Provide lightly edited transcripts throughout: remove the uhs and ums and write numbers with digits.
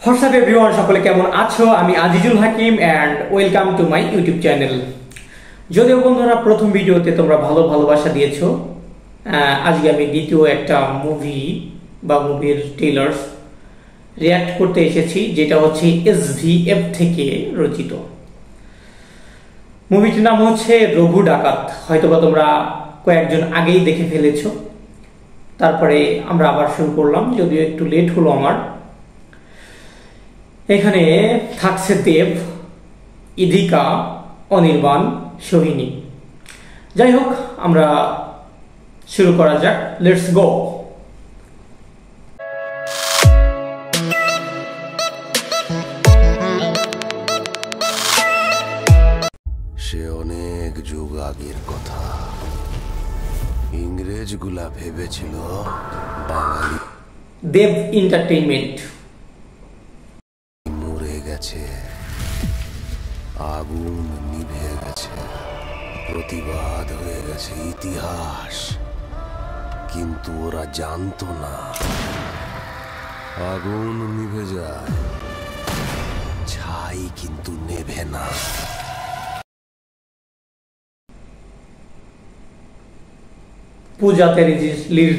WhatsApp everyone, সকলে কেমন আছো? আমি Azizul Hakim and welcome to my YouTube channel. যদিও বন্ধুরা প্রথম ভিডিওতে তোমরা ভালোবাসা দিয়েছো, আজকে আমি দ্বিতীয় একটা মুভি বা মুভির ট্রেলার্স রিয়াক্ট করতে এসেছি, যেটা হচ্ছে SVF থেকে রচিত। মুভিটির নাম হচ্ছে রঘু ডাকাত। হয়তোবা তোমরা কয়েকজন আগেই দেখে ফেলেছো, তারপরে আমরা আবার শুরু করলাম, যদিও একটু লেট হলো আমার। এখানে থাকছে দেব, ইধিকা, অনির্বাণ, সোহিনী। যাই হোক, আমরা শুরু করা যাক। Let's go. সে অনেক যুগ আগের কথা। ইংরেজগুলা ভেবেছিল বাঙালি দেব এন্টারটেইনমেন্ট। মরে গেছে, আগুন নিভে গেছে, প্রতিবাদ হয়ে গেছে ইতিহাস। কিন্তু ওরা জানতো না, আগুন নিভে যায়, ছাই কিন্তু নেভে না। পূজাতে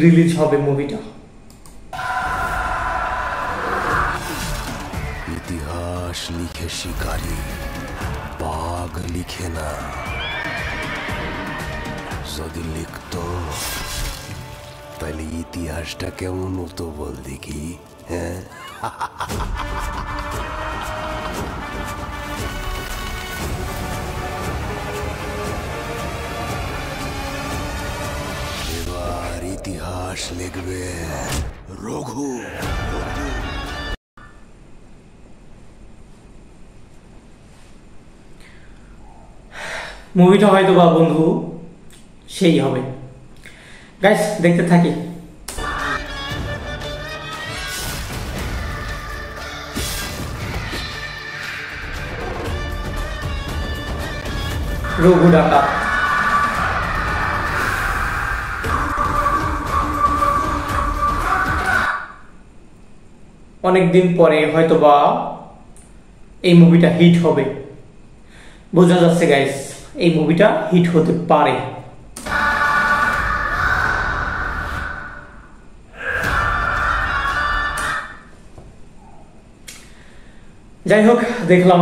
রিলিজ হবে মুভিটা। ইতিহাস লিখে শিকারী, বাঘ লিখে না। যদি লিখতো তাহলে ইতিহাসটা কেমন হতো বল দেখি। হ্যাঁ, এবার ইতিহাস লিখবে রঘু। মুভিটা হয়তো বা বন্ধু সেই হবে। গাইস, দেখতে থাকি। রঘু ডাকাত। অনেকদিন পরে হয়তোবা এই মুভিটা হিট হবে, বোঝা যাচ্ছে গাইস। এই মুভিটা হিট হতে পারে। যাই হোক, দেখলাম,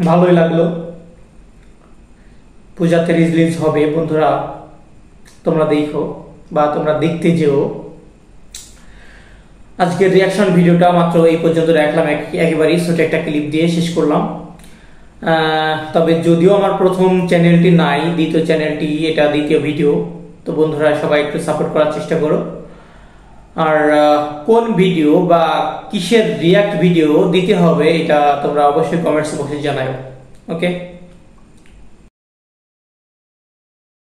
ভালোই লাগলো। পূজাতে রিলিজ হবে বন্ধুরা, তোমরা দেখো বা তোমরা দেখতে যেও। আজকের রিয়াকশন ভিডিওটা মাত্র এই পর্যন্ত রাখলাম, একেবারেই ছোট একটা ক্লিপ দিয়ে শেষ করলাম। তবে যদিও আমার প্রথম চ্যানেলটি নাই, দ্বিতীয় চ্যানেলটি, এটা দ্বিতীয় ভিডিও, তো বন্ধুরা সবাই একটু সাপোর্ট করার চেষ্টা করো। আর কোন ভিডিও বা কিসের রিয়াক্ট ভিডিও দিতে হবে এটা তোমরা অবশ্যই কমেন্টস বক্সে জানাও। ওকে।